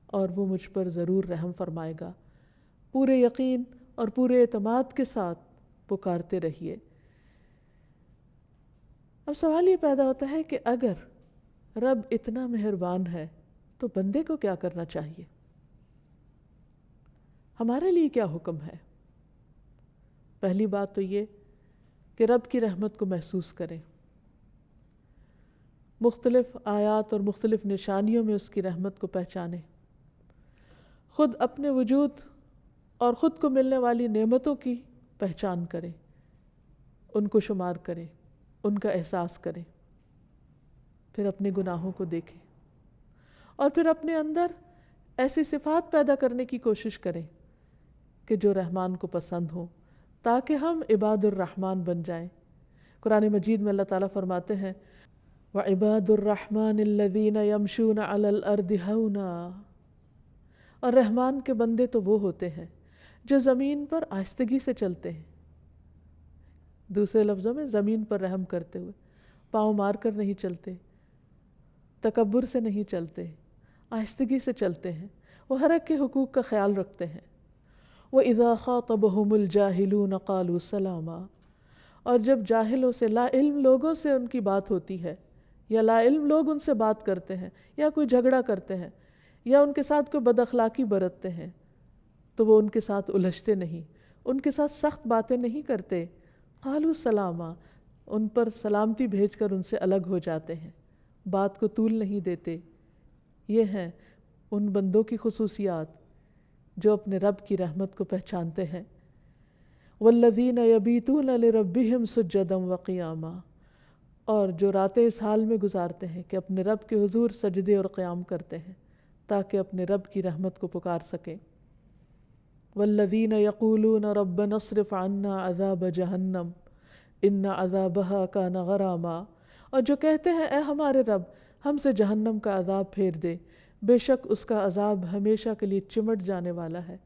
اور وہ مجھ پر ضرور رحم فرمائے گا۔ پورے یقین اور پورے اعتماد کے ساتھ پکارتے رہیے۔ اب سوال یہ پیدا ہوتا ہے کہ اگر رب اتنا مہربان ہے تو بندے کو کیا کرنا چاہیے؟ ہمارے لیے کیا حکم ہے؟ پہلی بات تو یہ کہ رب کی رحمت کو محسوس کریں، مختلف آیات اور مختلف نشانیوں میں اس کی رحمت کو پہچانیں، خود اپنے وجود اور خود کو ملنے والی نعمتوں کی پہچان کریں، ان کو شمار کریں، ان کا احساس کریں، پھر اپنے گناہوں کو دیکھیں اور پھر اپنے اندر ایسی صفات پیدا کرنے کی کوشش کریں کہ جو رحمان کو پسند ہوں، تاکہ ہم عباد الرحمن بن جائیں۔ قرآن مجید میں اللہ تعالیٰ فرماتے ہیں وَعِبَادُ الرَّحْمَنِ الَّذِينَ يَمْشُونَ عَلَى الْأَرْضِ هَوْنًا، اور رحمان کے بندے تو وہ ہوتے ہیں جو زمین پر آہستگی سے چلتے ہیں۔ دوسرے لفظوں میں زمین پر رحم کرتے ہوئے، پاؤں مار کر نہیں چلتے، تکبر سے نہیں چلتے، آہستگی سے چلتے ہیں، وہ ہر ایک کے حقوق کا خیال رکھتے ہیں۔ وَإِذَا خَاطَبَهُمُ الْجَاهِلُونَ قَالُوا سَلَامًا، اور جب جاہلوں سے، لا علم لوگوں سے ان کی بات ہوتی ہے، یا لا علم لوگ ان سے بات کرتے ہیں، یا کوئی جھگڑا کرتے ہیں، یا ان کے ساتھ کوئی بد اخلاقی برتتے ہیں، تو وہ ان کے ساتھ الجھتے نہیں، ان کے ساتھ سخت باتیں نہیں کرتے، قالوا سلاما، ان پر سلامتی بھیج کر ان سے الگ ہو جاتے ہیں، بات کو طول نہیں دیتے۔ یہ ہیں ان بندوں کی خصوصیات جو اپنے رب کی رحمت کو پہچانتے ہیں۔ والذین یبیتون لربہم سجدا وقیاما، اور جو راتیں اس حال میں گزارتے ہیں کہ اپنے رب کے حضور سجدے اور قیام کرتے ہیں تاکہ اپنے رب کی رحمت کو پکار سکیں۔ والذین یقولون ربنا اصرف عنا عذاب جہنم ان عذابها کان غراما، اور جو کہتے ہیں اے ہمارے رب ہم سے جہنم کا عذاب پھیر دے، بے شک اس کا عذاب ہمیشہ کے لیے چمٹ جانے والا ہے۔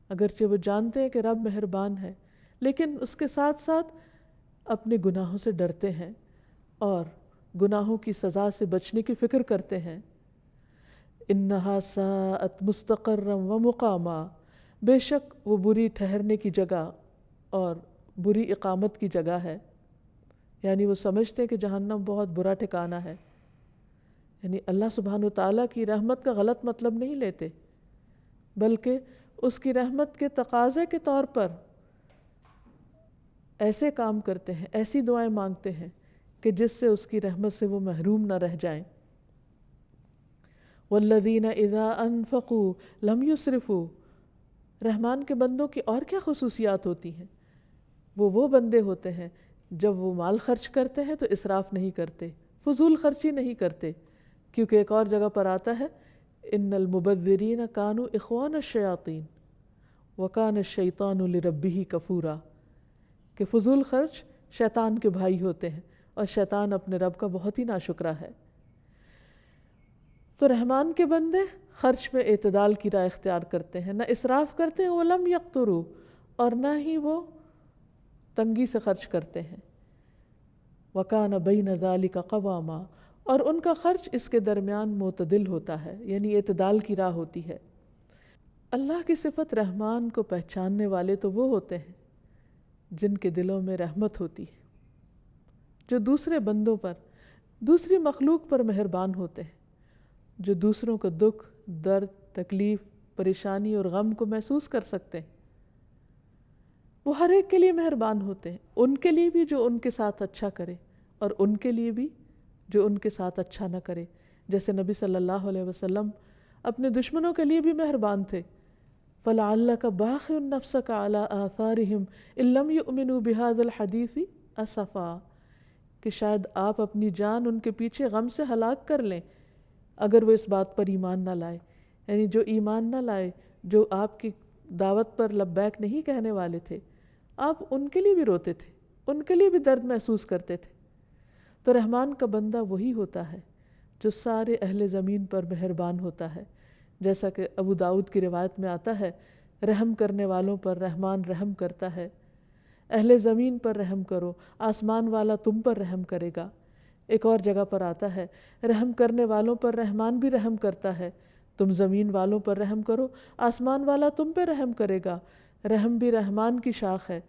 اگرچہ وہ جانتے ہیں کہ رب مہربان ہے، لیکن اس کے ساتھ ساتھ اپنے گناہوں سے ڈرتے ہیں اور گناہوں کی سزا سے بچنے کی فکر کرتے ہیں۔ انہا ساءت مستقرا ومقاما، بے شک وہ بری ٹھہرنے کی جگہ اور بری اقامت کی جگہ ہے، یعنی وہ سمجھتے ہیں کہ جہنم بہت برا ٹھکانہ ہے۔ یعنی اللہ سبحانہ وتعالیٰ کی رحمت کا غلط مطلب نہیں لیتے، بلکہ اس کی رحمت کے تقاضے کے طور پر ایسے کام کرتے ہیں، ایسی دعائیں مانگتے ہیں کہ جس سے اس کی رحمت سے وہ محروم نہ رہ جائیں۔ والذین اذا انفقوا لم یسرفوا، رحمان کے بندوں کی اور کیا خصوصیات ہوتی ہیں؟ وہ بندے ہوتے ہیں جب وہ مال خرچ کرتے ہیں تو اسراف نہیں کرتے، فضول خرچی نہیں کرتے، کیونکہ ایک اور جگہ پر آتا ہے ان المبذرین کانوا اخوان الشیاطین وکان الشیطان لربہ کفورا، کہ فضول خرچ شیطان کے بھائی ہوتے ہیں اور شیطان اپنے رب کا بہت ہی ناشکرا ہے۔ تو رحمان کے بندے خرچ میں اعتدال کی راہ اختیار کرتے ہیں، نہ اسراف کرتے ہیں، ولم یقتروا، اور نہ ہی وہ تنگی سے خرچ کرتے ہیں۔ وَكَانَ بَيْنَ ذَلِكَ قَوَامًا، اور ان کا خرچ اس کے درمیان معتدل ہوتا ہے، یعنی اعتدال کی راہ ہوتی ہے۔ اللہ کی صفت رحمان کو پہچاننے والے تو وہ ہوتے ہیں جن کے دلوں میں رحمت ہوتی ہے، جو دوسرے بندوں پر، دوسری مخلوق پر مہربان ہوتے ہیں، جو دوسروں کو دکھ، درد، تکلیف، پریشانی اور غم کو محسوس کر سکتے ہیں۔ وہ ہر ایک کے لیے مہربان ہوتے ہیں، ان کے لیے بھی جو ان کے ساتھ اچھا کرے اور ان کے لیے بھی جو ان کے ساتھ اچھا نہ کرے۔ جیسے نبی صلی اللہ علیہ وسلم اپنے دشمنوں کے لیے بھی مہربان تھے۔ فَلَعَلَّكَ بَاخِعٌ نَفْسَكَ عَلَىٰ آثَارِهِمْ إِن لَّمْ يُؤْمِنُوا بِهَٰذَا الْحَدِيثِ أَسَفًا، کہ شاید آپ اپنی جان ان کے پیچھے غم سے ہلاک کر لیں اگر وہ اس بات پر ایمان نہ لائے، یعنی جو ایمان نہ لائے، جو آپ کی دعوت پر لبیک نہیں کہنے والے تھے، آپ ان کے لیے بھی روتے تھے، ان کے لیے بھی درد محسوس کرتے تھے۔ تو رحمان کا بندہ وہی ہوتا ہے جو سارے اہل زمین پر مہربان ہوتا ہے، جیسا کہ ابو داؤد کی روایت میں آتا ہے رحم کرنے والوں پر رحمان رحم کرتا ہے، اہل زمین پر رحم کرو، آسمان والا تم پر رحم کرے گا۔ ایک اور جگہ پر آتا ہے رحم کرنے والوں پر رحمان بھی رحم کرتا ہے، تم زمین والوں پر رحم کرو، آسمان والا تم پہ رحم کرے گا۔ رحم بھی رحمان کی شاخ ہے،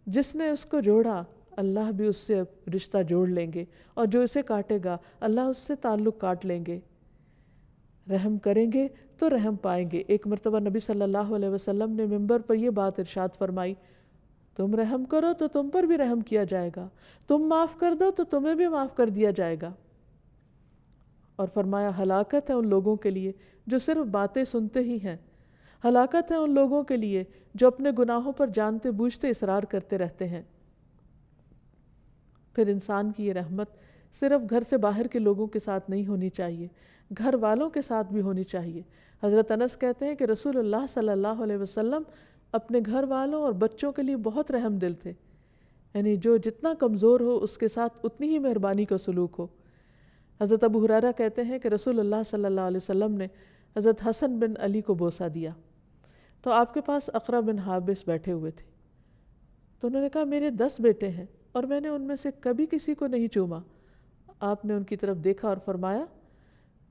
جس نے اس کو جوڑا اللہ بھی اس سے رشتہ جوڑ لیں گے، اور جو اسے کاٹے گا اللہ اس سے تعلق کاٹ لیں گے۔ رحم کریں گے تو رحم پائیں گے۔ ایک مرتبہ نبی صلی اللہ علیہ وسلم نے منبر پر یہ بات ارشاد فرمائی، تم رحم کرو تو تم پر بھی رحم کیا جائے گا، تم معاف کر دو تو تمہیں بھی معاف کر دیا جائے گا۔ اور فرمایا ہلاکت ہے ان لوگوں کے لیے جو صرف باتیں سنتے ہی ہیں، ہلاکت ہے ان لوگوں کے لیے جو اپنے گناہوں پر جانتے بوجھتے اصرار کرتے رہتے ہیں۔ پھر انسان کی یہ رحمت صرف گھر سے باہر کے لوگوں کے ساتھ نہیں ہونی چاہیے، گھر والوں کے ساتھ بھی ہونی چاہیے۔ حضرت انس کہتے ہیں کہ رسول اللہ صلی اللہ علیہ وسلم اپنے گھر والوں اور بچوں کے لیے بہت رحم دل تھے، یعنی جو جتنا کمزور ہو اس کے ساتھ اتنی ہی مہربانی کا سلوک ہو۔ حضرت ابو ہریرہ کہتے ہیں کہ رسول اللہ صلی اللہ علیہ وسلم نے حضرت حسن بن علی کو بوسہ دیا تو آپ کے پاس اقرا بن حابس بیٹھے ہوئے تھے، تو انہوں نے کہا میرے 10 بیٹے ہیں اور میں نے ان میں سے کبھی کسی کو نہیں چوما۔ آپ نے ان کی طرف دیکھا اور فرمایا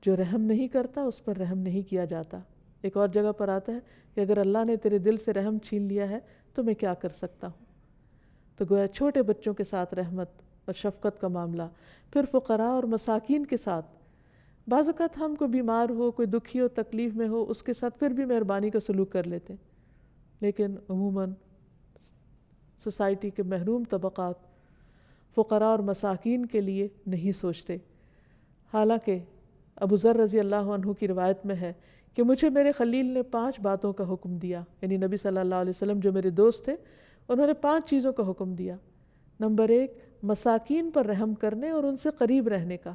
جو رحم نہیں کرتا اس پر رحم نہیں کیا جاتا۔ ایک اور جگہ پر آتا ہے کہ اگر اللہ نے تیرے دل سے رحم چھین لیا ہے تو میں کیا کر سکتا ہوں۔ تو گویا چھوٹے بچوں کے ساتھ رحمت اور شفقت کا معاملہ، پھر فقراء اور مساکین کے ساتھ۔ بعض اوقات ہم کوئی بیمار ہو، کوئی دکھی ہو، تکلیف میں ہو، اس کے ساتھ پھر بھی مہربانی کا سلوک کر لیتے ہیں، لیکن عموماً سوسائٹی کے محروم طبقات فقراء اور مساکین کے لیے نہیں سوچتے۔ حالانکہ ابو ذر رضی اللہ عنہ کی روایت میں ہے کہ مجھے میرے خلیل نے 5 باتوں کا حکم دیا، یعنی نبی صلی اللہ علیہ وسلم جو میرے دوست تھے انہوں نے 5 چیزوں کا حکم دیا۔ نمبر 1 مساکین پر رحم کرنے اور ان سے قریب رہنے کا۔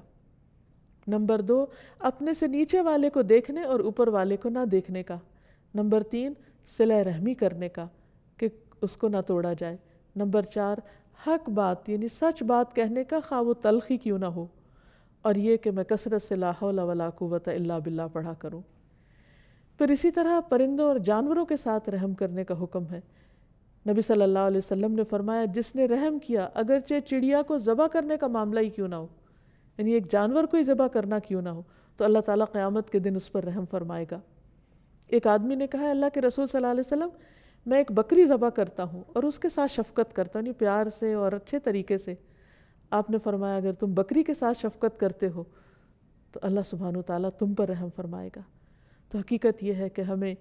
نمبر 2 اپنے سے نیچے والے کو دیکھنے اور اوپر والے کو نہ دیکھنے کا۔ نمبر 3 صلہ رحمی کرنے کا کہ اس کو نہ توڑا جائے۔ نمبر 4 حق بات یعنی سچ بات کہنے کا، خواہ وہ تلخی کیوں نہ ہو، اور یہ کہ میں کثرت سے لا حول ولا قوت الا باللہ پڑھا کروں۔ پھر اسی طرح پرندوں اور جانوروں کے ساتھ رحم کرنے کا حکم ہے۔ نبی صلی اللہ علیہ وسلم نے فرمایا جس نے رحم کیا اگرچہ چڑیا کو ذبح کرنے کا معاملہ ہی کیوں نہ ہو، یعنی ایک جانور کو ہی ذبح کرنا کیوں نہ ہو، تو اللہ تعالیٰ قیامت کے دن اس پر رحم فرمائے گا۔ ایک آدمی نے کہا اللہ کے رسول صلی اللہ علیہ وسلم میں ایک بکری ذبح کرتا ہوں اور اس کے ساتھ شفقت کرتا ہوں، پیار سے اور اچھے طریقے سے۔ آپ نے فرمایا اگر تم بکری کے ساتھ شفقت کرتے ہو تو اللہ سبحانہ وتعالیٰ تم پر رحم فرمائے گا۔ تو حقیقت یہ ہے کہ ہمیں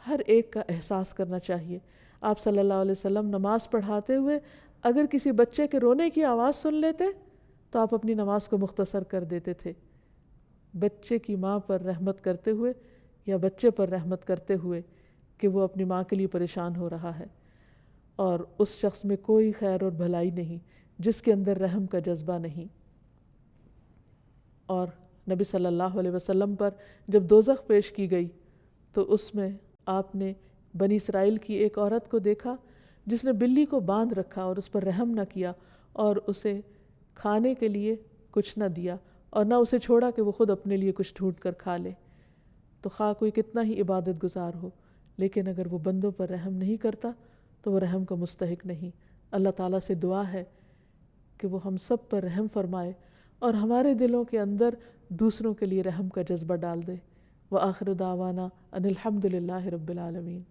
ہر ایک کا احساس کرنا چاہیے۔ آپ صلی اللہ علیہ وسلم نماز پڑھاتے ہوئے اگر کسی بچے کے رونے کی آواز سن لیتے تو آپ اپنی نماز کو مختصر کر دیتے تھے۔ بچے کی ماں پر رحمت کرتے ہوئے یا بچے پر رحمت کرتے ہوئے کہ وہ اپنی ماں کے لیے پریشان ہو رہا ہے، اور اس شخص میں کوئی خیر اور بھلائی نہیں جس کے اندر رحم کا جذبہ نہیں۔ اور نبی صلی اللہ علیہ وسلم پر جب دوزخ پیش کی گئی تو اس میں آپ نے بنی اسرائیل کی ایک عورت کو دیکھا جس نے بلی کو باندھ رکھا اور اس پر رحم نہ کیا اور اسے کھانے کے لیے کچھ نہ دیا اور نہ اسے چھوڑا کہ وہ خود اپنے لیے کچھ ڈھونڈ کر کھا لے۔ تو خواہ کوئی کتنا ہی عبادت گزار ہو، لیکن اگر وہ بندوں پر رحم نہیں کرتا تو وہ رحم کا مستحق نہیں۔ اللہ تعالیٰ سے دعا ہے کہ وہ ہم سب پر رحم فرمائے اور ہمارے دلوں کے اندر دوسروں کے لیے رحم کا جذبہ ڈال دے۔ وآخر دعوانا ان الحمد للہ رب العالمین۔